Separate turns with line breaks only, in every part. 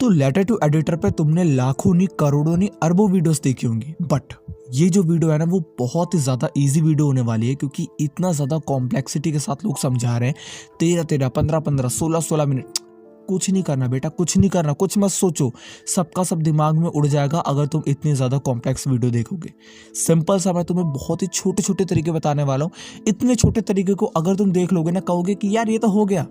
दोस्तों letter to editor पे तुमने लाखों नहीं करोड़ों नहीं अरबों वीडियोस देखी होंगी, बट ये जो वीडियो है ना वो बहुत ही ज्यादा इजी वीडियो होने वाली है, क्योंकि इतना ज्यादा कॉम्प्लेक्सिटी के साथ लोग समझा रहे हैं। 13 15 15 16 मिनट कुछ नहीं करना बेटा, कुछ नहीं करना, कुछ मत सोचो, सबका सब दिमाग में उड़ जाएगा अगर तुम इतनी ज्यादा कॉम्प्लेक्स वीडियो देखोगे। सिंपल सा मैं तुम्हें बहुत ही छोटे छोटे तरीके बताने वाला हूँ। इतने छोटे तरीके को अगर तुम देख लोगे ना, कहोगे कि यार ये तो हो गया,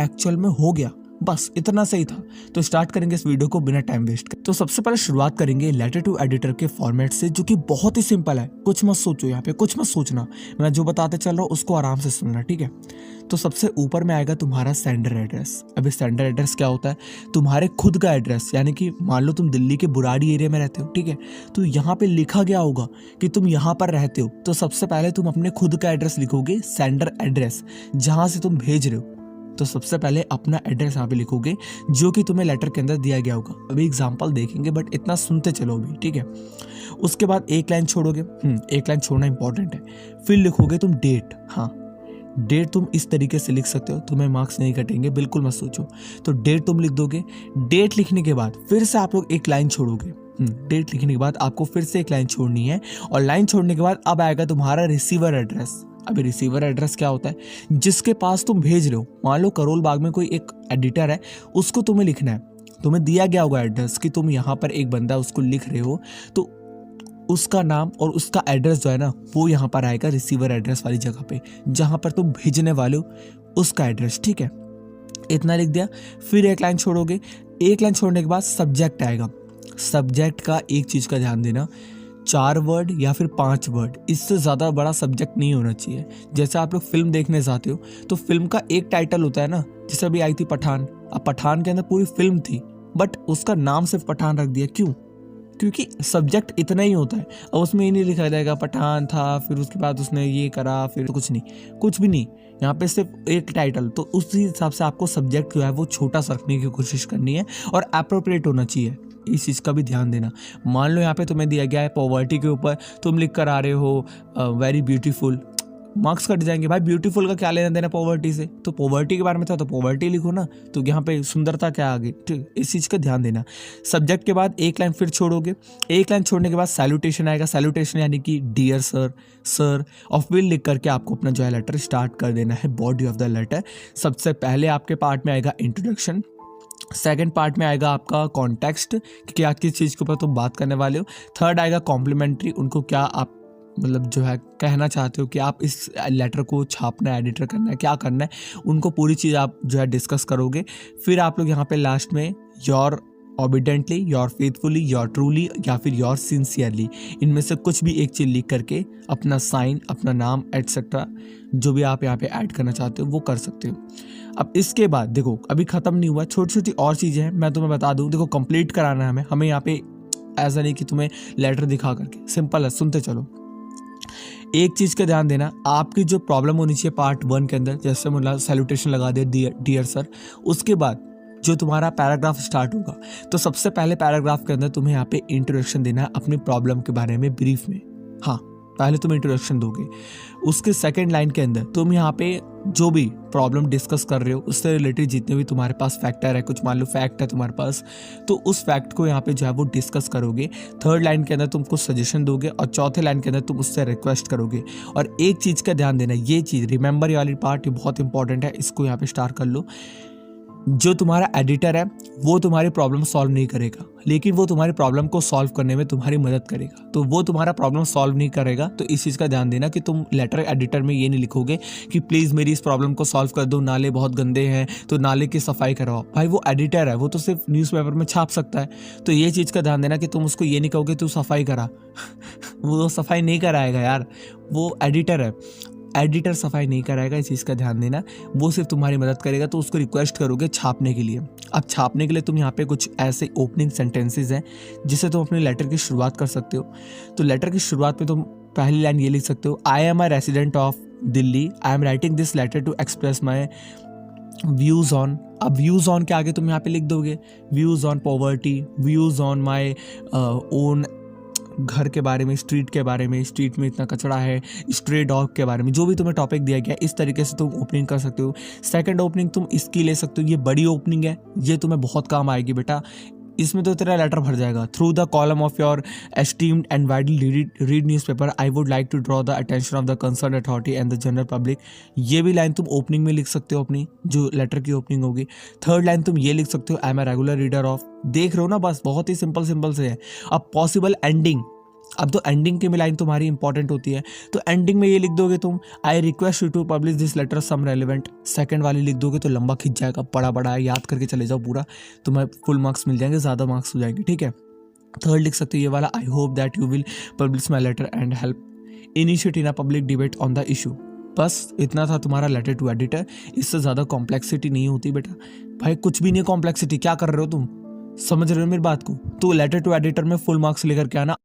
एक्चुअल में हो गया, बस इतना सही था। तो स्टार्ट करेंगे इस वीडियो को बिना टाइम वेस्ट कर। तो सबसे पहले शुरुआत करेंगे लेटर टू एडिटर के फॉर्मेट से, जो कि बहुत ही सिंपल है। कुछ मत सोचो, यहाँ पे कुछ मत सोचना, मैं जो बताते चल रहा हूँ उसको आराम से सुनना, ठीक है। तो सबसे ऊपर में आएगा तुम्हारा सेंडर एड्रेस। अभी सेंडर एड्रेस क्या होता है? तुम्हारे खुद का एड्रेस, यानी कि मान लो तुम दिल्ली के बुराड़ी एरिया में रहते हो, ठीक है, तो यहाँ पे लिखा गया होगा कि तुम यहाँ पर रहते हो, तो सबसे पहले तुम अपने खुद का एड्रेस लिखोगे, सेंडर एड्रेस जहाँ से तुम भेज रहे हो। तो सबसे पहले अपना एड्रेस यहाँ पे लिखोगे जो कि तुम्हें लेटर के अंदर दिया गया होगा। अभी एग्जांपल देखेंगे, बट इतना सुनते चलो अभी, ठीक है। उसके बाद एक लाइन छोड़ोगे, एक लाइन छोड़ना इंपॉर्टेंट है। फिर लिखोगे तुम डेट। हाँ, डेट तुम इस तरीके से लिख सकते हो, तुम्हें मार्क्स नहीं कटेंगे, बिल्कुल मत सोचो। तो डेट तुम लिख दोगे। डेट लिखने के बाद फिर से आप लोग एक लाइन छोड़ोगे। डेट लिखने के बाद आपको फिर से एक लाइन छोड़नी है, और लाइन छोड़ने के बाद अब आएगा तुम्हारा रिसीवर एड्रेस। अभी रिसीवर एड्रेस क्या होता है? जिसके पास तुम भेज रहे हो, मान लो करोल बाग में कोई एक एडिटर है, उसको तुम्हें लिखना है। तुम्हें दिया गया होगा एड्रेस कि तुम यहाँ पर एक बंदा उसको लिख रहे हो, तो उसका नाम और उसका एड्रेस जो है ना वो यहाँ पर आएगा रिसीवर एड्रेस वाली जगह पे, जहाँ पर तुम भेजने वाले हो उसका एड्रेस, ठीक है। इतना लिख दिया। फिर एक लाइन छोड़ोगे। एक लाइन छोड़ने के बाद सब्जेक्ट आएगा। सब्जेक्ट का एक चीज का ध्यान देना, 4 वर्ड या फिर 5 वर्ड, इससे ज़्यादा बड़ा सब्जेक्ट नहीं होना चाहिए। जैसे आप लोग फिल्म देखने जाते हो तो फिल्म का एक टाइटल होता है ना, जैसे अभी आई थी पठान। अब पठान के अंदर पूरी फिल्म थी, बट उसका नाम सिर्फ पठान रख दिया, क्यों? क्योंकि सब्जेक्ट इतना ही होता है। अब उसमें ये नहीं लिखा जाएगा पठान था, फिर उसके बाद उसने ये करा, फिर कुछ नहीं, कुछ भी नहीं। यहाँ पे सिर्फ एक टाइटल, तो उसी हिसाब से आपको सब्जेक्ट जो है वो छोटा सा रखने की कोशिश करनी है और एप्रोप्रिएट होना चाहिए। इस चीज़ का भी ध्यान देना। मान लो यहाँ पे तुम्हें दिया गया है पॉवर्टी के ऊपर, तुम लिख कर आ रहे हो वेरी ब्यूटीफुल, मार्क्स कट जाएंगे। भाई ब्यूटीफुल का क्या लेना देना पॉवर्टी से? तो पॉवर्टी के बारे में था तो पॉवर्टी लिखो ना, तो यहाँ पे सुंदरता क्या आ गई, ठीक। इस चीज़ का ध्यान देना। सब्जेक्ट के बाद एक लाइन फिर छोड़ोगे। एक लाइन छोड़ने के बाद सैल्यूटेशन आएगा। सैल्यूटेशन यानी कि डियर सर, सर ऑफ विल लिख करके आपको अपना जो है लेटर स्टार्ट कर देना है। बॉडी ऑफ द लेटर, सबसे पहले आपके पार्ट में आएगा इंट्रोडक्शन, सेकंड पार्ट में आएगा आपका कॉन्टेक्स्ट कि क्या किस चीज़ के ऊपर तुम बात करने वाले हो, थर्ड आएगा कॉम्प्लीमेंट्री, उनको क्या आप मतलब जो है कहना चाहते हो कि आप इस लेटर को छापना है, एडिटर करना है, क्या करना है, उनको पूरी चीज़ आप जो है डिस्कस करोगे। फिर आप लोग यहाँ पे लास्ट में your obediently, your faithfully, your truly या फिर योर सिंसियरली, इनमें से कुछ भी एक चीज़ लिख करके अपना साइन, अपना नाम एटसेट्रा जो भी आप यहाँ पे ऐड करना चाहते हो वो कर सकते हो। अब इसके बाद देखो अभी ख़त्म नहीं हुआ, छोटी छोटी और चीज़ें हैं, मैं तुम्हें बता दूँ। देखो कंप्लीट कराना है हमें यहाँ पे, ऐसा नहीं कि तुम्हें लेटर दिखा करके, सिंपल है, सुनते चलो। एक चीज़ का ध्यान देना, आपकी जो प्रॉब्लम होनी चाहिए पार्ट 1 के अंदर, जैसे मतलब सैल्यूटेशन लगा दिया डियर सर, उसके बाद जो तुम्हारा पैराग्राफ स्टार्ट होगा, तो सबसे पहले पैराग्राफ के अंदर तुम्हें यहाँ पे इंट्रोडक्शन देना है अपनी प्रॉब्लम के बारे में ब्रीफ में। हाँ, पहले तुम इंट्रोडक्शन दोगे। उसके सेकंड लाइन के अंदर तुम यहाँ पे जो भी प्रॉब्लम डिस्कस कर रहे हो उससे रिलेटेड जितने भी तुम्हारे पास फैक्टर है, कुछ मान लो फैक्ट है तुम्हारे पास, तो उस फैक्ट को यहाँ पे जो है वो डिस्कस करोगे। थर्ड लाइन के अंदर तुम कुछ सजेशन दोगे, और चौथे लाइन के अंदर तुम उससे रिक्वेस्ट करोगे। और एक चीज़ का ध्यान देना, ये चीज़ रिमेंबर वाली पार्ट ये बहुत इंपॉर्टेंट है, इसको यहाँ पे स्टार्ट कर लो। जो तुम्हारा एडिटर है वो तुम्हारी प्रॉब्लम सॉल्व नहीं करेगा, लेकिन वो तुम्हारी प्रॉब्लम को सॉल्व करने में तुम्हारी मदद करेगा। तो वो तुम्हारा प्रॉब्लम सॉल्व नहीं करेगा, तो इस चीज़ का ध्यान देना कि तुम लेटर एडिटर में ये नहीं लिखोगे कि प्लीज़ मेरी इस प्रॉब्लम को सॉल्व कर दो, नाले बहुत गंदे हैं तो नाले की सफाई करवाओ। भाई वो एडिटर है, वो तो सिर्फ न्यूज़पेपर में छाप सकता है। तो ये चीज़ का ध्यान देना कि तुम उसको ये नहीं कहोगे तू सफाई करा वो सफाई नहीं कराएगा यार, वो एडिटर है, एडिटर सफाई नहीं कराएगा, इस चीज़ का ध्यान देना। वो सिर्फ तुम्हारी मदद करेगा, तो उसको रिक्वेस्ट करोगे छापने के लिए। अब छापने के लिए तुम यहाँ पे कुछ ऐसे ओपनिंग सेंटेंसेस हैं जिससे तुम अपने लेटर की शुरुआत कर सकते हो। तो लेटर की शुरुआत में तुम पहली लाइन ये लिख सकते हो, I am a resident of Delhi, I am writing this letter to express my views on. अब व्यूज़ ऑन के आगे तुम यहाँ पे लिख दोगे views on poverty, views on my own घर के बारे में, स्ट्रीट के बारे में, स्ट्रीट में इतना कचरा है, स्ट्रे डॉग के बारे में, जो भी तुम्हें टॉपिक दिया गया इस तरीके से तुम ओपनिंग कर सकते हो। सेकंड ओपनिंग तुम इसकी ले सकते हो, ये बड़ी ओपनिंग है, ये तुम्हें बहुत काम आएगी बेटा। इसमें तो तेरा लेटर भर जाएगा। Through the column of your esteemed and widely read newspaper I would like to draw the attention of the concern authority and the general public. ये भी लाइन तुम ओपनिंग में लिख सकते हो, अपनी जो लेटर की ओपनिंग होगी। थर्ड लाइन तुम ये लिख सकते हो, I am a regular reader of. देख रहे हो ना, बस बहुत ही सिंपल से है। अब पॉसिबल एंडिंग, अब तो एंडिंग की लाइन तुम्हारी इंपॉर्टेंट होती है, तो एंडिंग में ये लिख दोगे तुम, I request you to publish this letter some relevant. Second वाली लिख दोगे तो लंबा खिंच जाएगा, बड़ा बड़ा है, याद करके चले जाओ पूरा, तुम्हें फुल मार्क्स मिल जाएंगे, ज़्यादा मार्क्स हो जाएंगे, ठीक है। थर्ड लिख सकते हो ये वाला, I hope that you will publish my letter and help initiate in a public debate on the issue. बस इतना था तुम्हारा लेटर टू एडिटर। इससे ज़्यादा कॉम्प्लेक्सिटी नहीं होती बेटा। भाई कुछ भी नहीं कॉम्प्लेक्सिटी, क्या कर रहे हो तुम, समझ रहे हो मेरी बात को। तो लेटर टू एडिटर में फुल मार्क्स लेकर के आना।